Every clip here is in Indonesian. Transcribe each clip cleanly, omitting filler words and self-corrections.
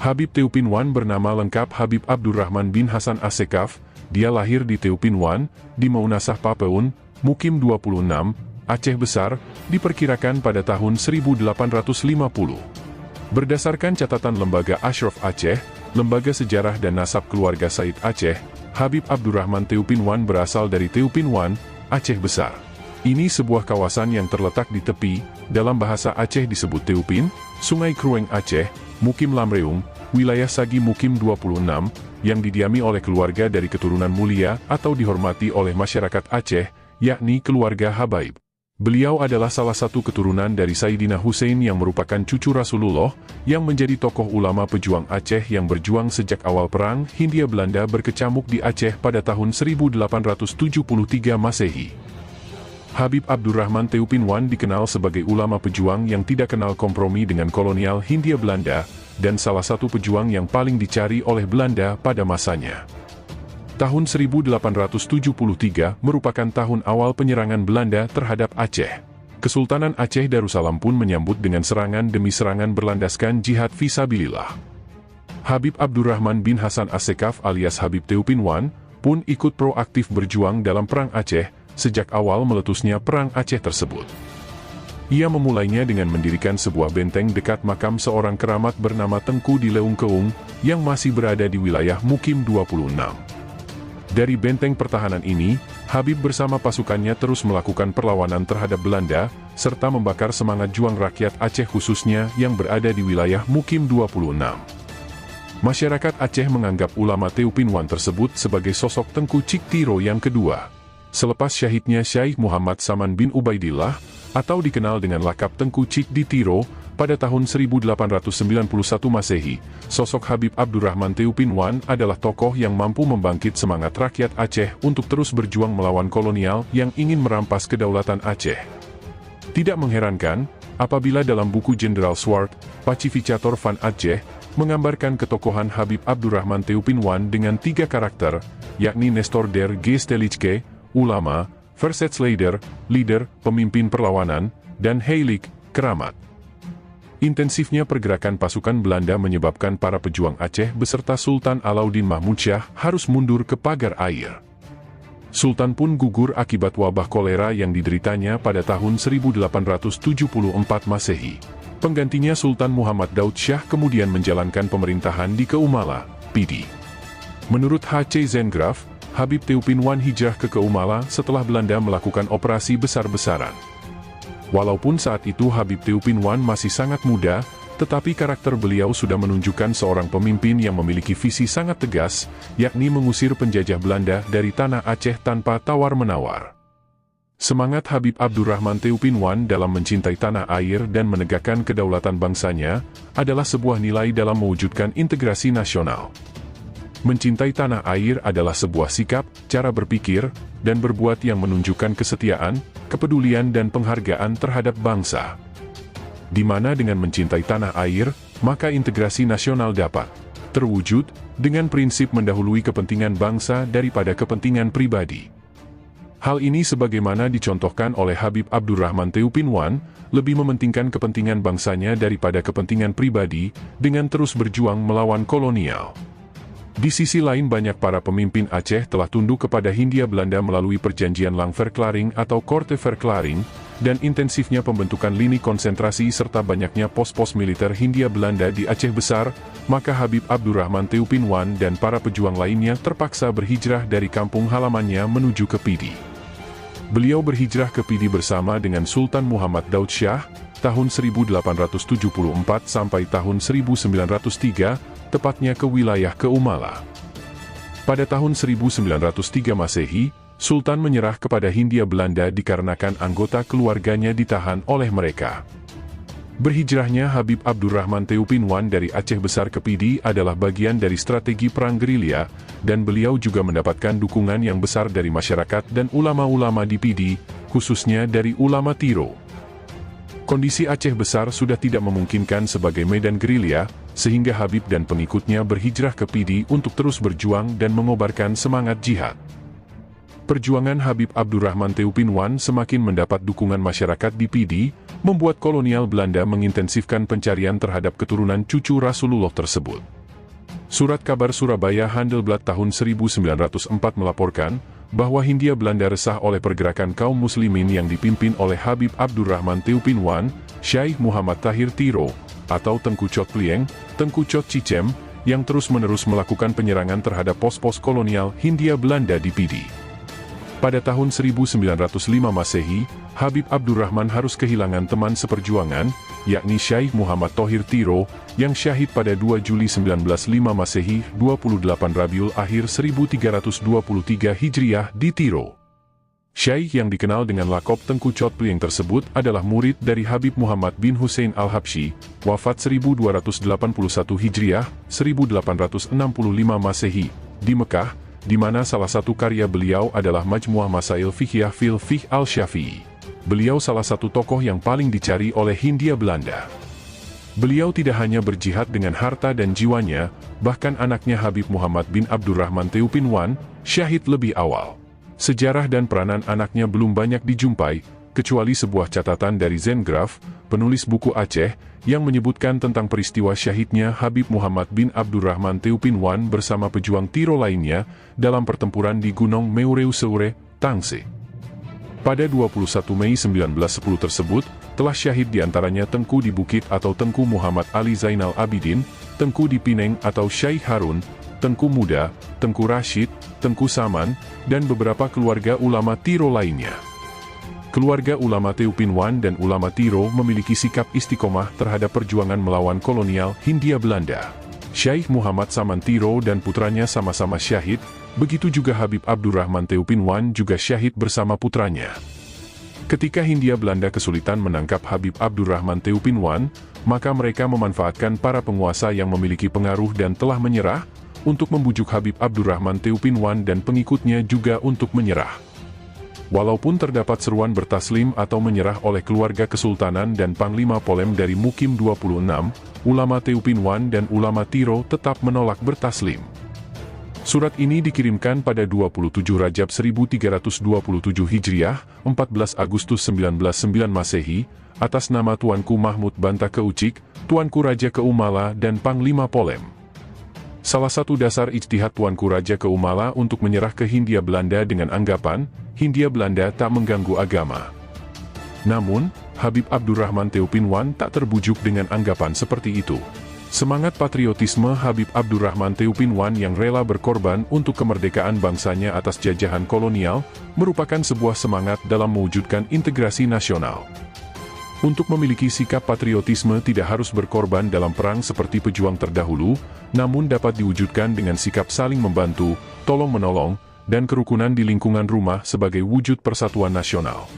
Habib Teupin Wan bernama lengkap Habib Abdurrahman bin Hasan Assekaf. Dia lahir di Teupin Wan, di Maunasah Papeun, Mukim 26, Aceh Besar, diperkirakan pada tahun 1850. Berdasarkan catatan lembaga Ashraf Aceh, lembaga sejarah dan nasab keluarga Said Aceh, Habib Abdurrahman Teupin Wan berasal dari Teupin Wan, Aceh Besar. Ini sebuah kawasan yang terletak di tepi, dalam bahasa Aceh disebut Teupin, Sungai Krueng Aceh, Mukim Lamreung, wilayah Sagi Mukim 26, yang didiami oleh keluarga dari keturunan mulia atau dihormati oleh masyarakat Aceh, yakni keluarga Habaib. Beliau adalah salah satu keturunan dari Sayyidina Hussein yang merupakan cucu Rasulullah, yang menjadi tokoh ulama pejuang Aceh yang berjuang sejak awal perang Hindia Belanda berkecamuk di Aceh pada tahun 1873 Masehi. Habib Abdurrahman Teupin Wan dikenal sebagai ulama pejuang yang tidak kenal kompromi dengan kolonial Hindia Belanda, dan salah satu pejuang yang paling dicari oleh Belanda pada masanya. Tahun 1873 merupakan tahun awal penyerangan Belanda terhadap Aceh. Kesultanan Aceh Darussalam pun menyambut dengan serangan demi serangan berlandaskan jihad fisabilillah. Habib Abdurrahman bin Hasan Assekaf alias Habib Teupin Wan pun ikut proaktif berjuang dalam Perang Aceh, sejak awal meletusnya Perang Aceh tersebut. Ia memulainya dengan mendirikan sebuah benteng dekat makam seorang keramat bernama Tengku di Leung Keung, yang masih berada di wilayah Mukim 26. Dari benteng pertahanan ini, Habib bersama pasukannya terus melakukan perlawanan terhadap Belanda, serta membakar semangat juang rakyat Aceh khususnya yang berada di wilayah Mukim 26. Masyarakat Aceh menganggap ulama Teupin Wan tersebut sebagai sosok Tengku Cik Tiro yang kedua. Selepas syahidnya Syekh Muhammad Saman bin Ubaidillah, atau dikenal dengan lakap Tengku Cik di Tiro, pada tahun 1891 Masehi, sosok Habib Abdurrahman Teupin Wan adalah tokoh yang mampu membangkit semangat rakyat Aceh untuk terus berjuang melawan kolonial yang ingin merampas kedaulatan Aceh. Tidak mengherankan, apabila dalam buku Jenderal Swart, Pacificator van Aceh, menggambarkan ketokohan Habib Abdurrahman Teupin Wan dengan 3 karakter, yakni Nestor der Geestelijke, ulama, Verzetsleder, leader, pemimpin perlawanan, dan Heilig, keramat. Intensifnya pergerakan pasukan Belanda menyebabkan para pejuang Aceh beserta Sultan Alauddin Mahmud Shah harus mundur ke pagar air. Sultan pun gugur akibat wabah kolera yang dideritanya pada tahun 1874 Masehi. Penggantinya Sultan Muhammad Daud Shah kemudian menjalankan pemerintahan di Keumala, Pidi. Menurut H.C. Zengraf, Habib Teupin Wan hijrah ke Keumala setelah Belanda melakukan operasi besar-besaran. Walaupun saat itu Habib Teupin Wan masih sangat muda, tetapi karakter beliau sudah menunjukkan seorang pemimpin yang memiliki visi sangat tegas, yakni mengusir penjajah Belanda dari tanah Aceh tanpa tawar-menawar. Semangat Habib Abdurrahman Teupin Wan dalam mencintai tanah air dan menegakkan kedaulatan bangsanya adalah sebuah nilai dalam mewujudkan integrasi nasional. Mencintai tanah air adalah sebuah sikap, cara berpikir, dan berbuat yang menunjukkan kesetiaan, kepedulian dan penghargaan terhadap bangsa. Di mana dengan mencintai tanah air, maka integrasi nasional dapat terwujud dengan prinsip mendahului kepentingan bangsa daripada kepentingan pribadi. Hal ini sebagaimana dicontohkan oleh Habib Abdurrahman Teupin Wan, lebih mementingkan kepentingan bangsanya daripada kepentingan pribadi, dengan terus berjuang melawan kolonial. Di sisi lain banyak para pemimpin Aceh telah tunduk kepada Hindia Belanda melalui perjanjian Langverklaring atau Korteverklaring, dan intensifnya pembentukan lini konsentrasi serta banyaknya pos-pos militer Hindia Belanda di Aceh Besar, maka Habib Abdurrahman Teupin Wan dan para pejuang lainnya terpaksa berhijrah dari kampung halamannya menuju ke Pidi. Beliau berhijrah ke Pidi bersama dengan Sultan Muhammad Daud Shah, tahun 1874 sampai tahun 1903, tepatnya ke wilayah Keumala. Pada tahun 1903 Masehi, Sultan menyerah kepada Hindia Belanda dikarenakan anggota keluarganya ditahan oleh mereka. Berhijrahnya Habib Abdurrahman Teupin Wan dari Aceh Besar ke Pidi adalah bagian dari strategi perang gerilya, dan beliau juga mendapatkan dukungan yang besar dari masyarakat dan ulama-ulama di Pidi, khususnya dari ulama Tiro. Kondisi Aceh Besar sudah tidak memungkinkan sebagai medan gerilya, sehingga Habib dan pengikutnya berhijrah ke Pidi untuk terus berjuang dan mengobarkan semangat jihad. Perjuangan Habib Abdurrahman Teupin Wan semakin mendapat dukungan masyarakat di Pidi, membuat kolonial Belanda mengintensifkan pencarian terhadap keturunan cucu Rasulullah tersebut. Surat kabar Surabaya Handelsblad tahun 1904 melaporkan bahwa Hindia Belanda resah oleh pergerakan kaum muslimin yang dipimpin oleh Habib Abdurrahman Theupin Wan, Syekh Muhammad Tahir Tiro, atau Tengku Chot Plieng, Tengku Chot Cicem, yang terus-menerus melakukan penyerangan terhadap pos-pos kolonial Hindia Belanda di Pidi. Pada tahun 1905 Masehi, Habib Abdurrahman harus kehilangan teman seperjuangan, yakni Syekh Muhammad Tahir Tiro, yang syahid pada 2 Juli 1905 Masehi, 28 Rabiul Akhir 1323 Hijriah di Tiro. Syekh yang dikenal dengan lakop Tengku Chot Plieng tersebut adalah murid dari Habib Muhammad bin Hussein Al-Habsyi, wafat 1281 Hijriah, 1865 Masehi, di Mekah, di mana salah satu karya beliau adalah Majmuah Masail Fiqhiyah fil Fiqh al-Syafi'i. Beliau salah satu tokoh yang paling dicari oleh Hindia Belanda. Beliau tidak hanya berjihad dengan harta dan jiwanya, bahkan anaknya Habib Muhammad bin Abdurrahman Theupin Wan, syahid lebih awal. Sejarah dan peranan anaknya belum banyak dijumpai, kecuali sebuah catatan dari Zengraf, penulis buku Aceh, yang menyebutkan tentang peristiwa syahidnya Habib Muhammad bin Abdurrahman Theupin Wan bersama pejuang Tiro lainnya dalam pertempuran di Gunung Meureu Seure, Tangse. Pada 21 Mei 1910 tersebut, telah syahid diantaranya Tengku di Bukit atau Tengku Muhammad Ali Zainal Abidin, Tengku di Pineng atau Syekh Harun, Tengku Muda, Tengku Rashid, Tengku Saman, dan beberapa keluarga ulama Tiro lainnya. Keluarga ulama Theupin Wan dan ulama Tiro memiliki sikap istiqomah terhadap perjuangan melawan kolonial Hindia Belanda. Syekh Muhammad Saman Tiro dan putranya sama-sama syahid, begitu juga Habib Abdurrahman Theupin Wan juga syahid bersama putranya. Ketika Hindia Belanda kesulitan menangkap Habib Abdurrahman Theupin Wan, maka mereka memanfaatkan para penguasa yang memiliki pengaruh dan telah menyerah, untuk membujuk Habib Abdurrahman Theupin Wan dan pengikutnya juga untuk menyerah. Walaupun terdapat seruan bertaslim atau menyerah oleh keluarga kesultanan dan Panglima Polem dari Mukim 26, ulama Theupin Wan dan ulama Tiro tetap menolak bertaslim. Surat ini dikirimkan pada 27 Rajab 1327 Hijriah, 14 Agustus 1909 Masehi, atas nama Tuanku Mahmud Banta Keucik, Tuanku Raja Keumala dan Panglima Polem. Salah satu dasar ijtihad Tuanku Raja Keumala untuk menyerah ke Hindia Belanda dengan anggapan, Hindia Belanda tak mengganggu agama. Namun, Habib Abdurrahman Theupin Wan tak terbujuk dengan anggapan seperti itu. Semangat patriotisme Habib Abdurrahman Theupin Wan yang rela berkorban untuk kemerdekaan bangsanya atas jajahan kolonial, merupakan sebuah semangat dalam mewujudkan integrasi nasional. Untuk memiliki sikap patriotisme tidak harus berkorban dalam perang seperti pejuang terdahulu, namun dapat diwujudkan dengan sikap saling membantu, tolong-menolong, dan kerukunan di lingkungan rumah sebagai wujud persatuan nasional.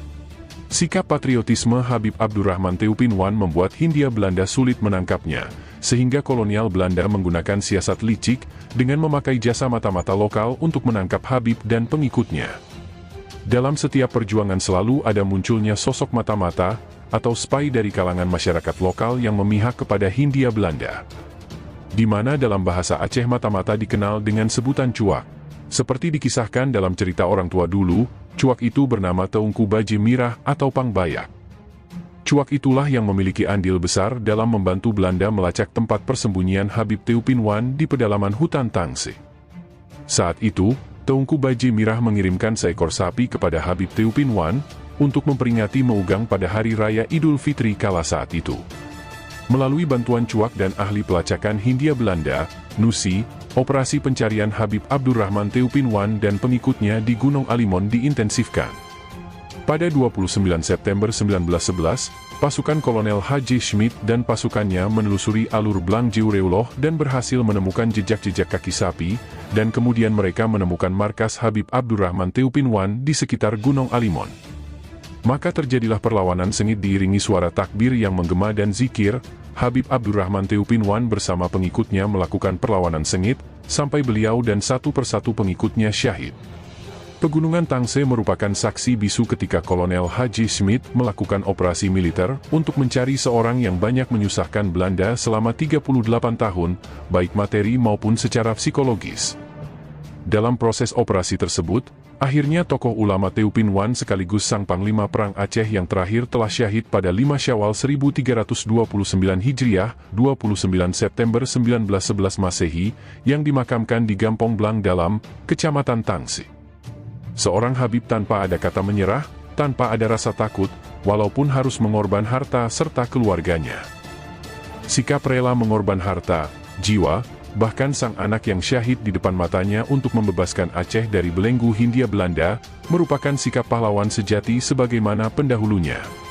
Sikap patriotisme Habib Abdurrahman Theupin Wan membuat Hindia Belanda sulit menangkapnya, sehingga kolonial Belanda menggunakan siasat licik dengan memakai jasa mata-mata lokal untuk menangkap Habib dan pengikutnya. Dalam setiap perjuangan selalu ada munculnya sosok mata-mata, atau spy dari kalangan masyarakat lokal yang memihak kepada Hindia Belanda. Di mana dalam bahasa Aceh mata-mata dikenal dengan sebutan cuak. Seperti dikisahkan dalam cerita orang tua dulu, cuak itu bernama Teungku Baji Mirah atau Pangbayak. Cuak itulah yang memiliki andil besar dalam membantu Belanda melacak tempat persembunyian Habib Theupin Wan di pedalaman hutan Tangse. Saat itu, Teungku Baji Mirah mengirimkan seekor sapi kepada Habib Theupin Wan, untuk memperingati Meugang pada Hari Raya Idul Fitri kala saat itu. Melalui bantuan cuak dan ahli pelacakan Hindia Belanda, Nusi, operasi pencarian Habib Abdurrahman Theupin Wan dan pengikutnya di Gunung Alimon diintensifkan. Pada 29 September 1911, pasukan Kolonel Haji Schmidt dan pasukannya menelusuri alur Blang Jiureuloh dan berhasil menemukan jejak-jejak kaki sapi, dan kemudian mereka menemukan markas Habib Abdurrahman Theupin Wan di sekitar Gunung Alimon. Maka terjadilah perlawanan sengit diiringi suara takbir yang menggema dan zikir. Habib Abdurrahman Theupin Wan bersama pengikutnya melakukan perlawanan sengit, sampai beliau dan satu persatu pengikutnya syahid. Pegunungan Tangse merupakan saksi bisu ketika Kolonel Haji Schmidt melakukan operasi militer untuk mencari seorang yang banyak menyusahkan Belanda selama 38 tahun, baik materi maupun secara psikologis. Dalam proses operasi tersebut, Akhirnya tokoh ulama Teupin Wan sekaligus sang panglima perang Aceh yang terakhir telah syahid pada 5 Syawal 1329 Hijriah, 29 September 1911 Masehi, yang dimakamkan di Gampong Blang Dalam, Kecamatan Tangsi. Seorang Habib tanpa ada kata menyerah, tanpa ada rasa takut, walaupun harus mengorban harta serta keluarganya. Sikap rela mengorban harta, jiwa, bahkan sang anak yang syahid di depan matanya untuk membebaskan Aceh dari belenggu Hindia Belanda, merupakan sikap pahlawan sejati sebagaimana pendahulunya.